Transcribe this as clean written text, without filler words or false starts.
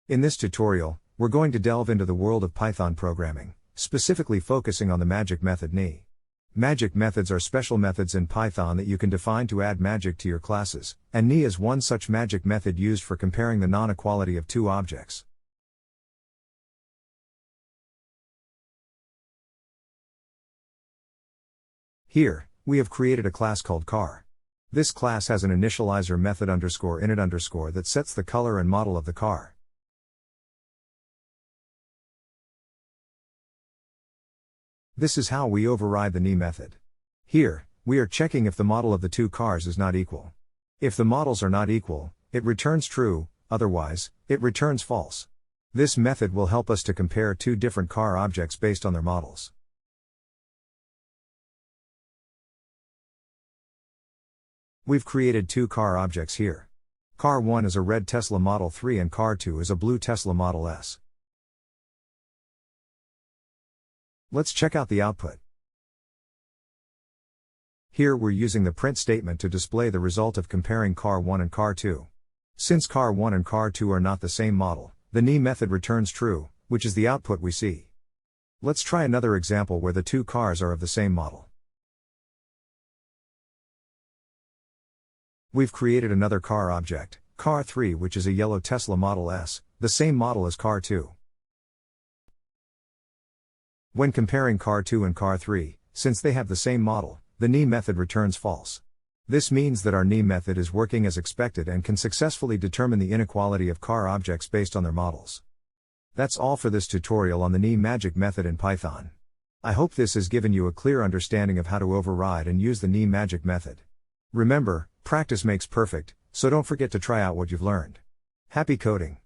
In this tutorial, we're going to delve into the world of Python programming, specifically focusing on the magic method ni. Magic methods are special methods in Python that you can define to add magic to your classes, and ni is one such magic method used for comparing the non-equality of two objects. Here, we have created a class called car. This class has an initializer method _init_ that sets the color and model of the car. This is how we override the ni method. Here, we are checking if the model of the two cars is not equal. If the models are not equal, it returns true, otherwise, it returns false. This method will help us to compare two different car objects based on their models. We've created two car objects here. Car 1 is a red Tesla Model 3 and car 2 is a blue Tesla Model S. Let's check out the output. Here we're using the print statement to display the result of comparing car 1 and car 2. Since car 1 and car 2 are not the same model, the ni method returns true, which is the output we see. Let's try another example where the two cars are of the same model. We've created another car object, car 3, which is a yellow Tesla Model S, the same model as car 2. When comparing car 2 and car 3, since they have the same model, the ni method returns false. This means that our ni method is working as expected and can successfully determine the inequality of car objects based on their models. That's all for this tutorial on the ni magic method in Python. I hope this has given you a clear understanding of how to override and use the ni magic method. Remember, practice makes perfect, so don't forget to try out what you've learned. Happy coding!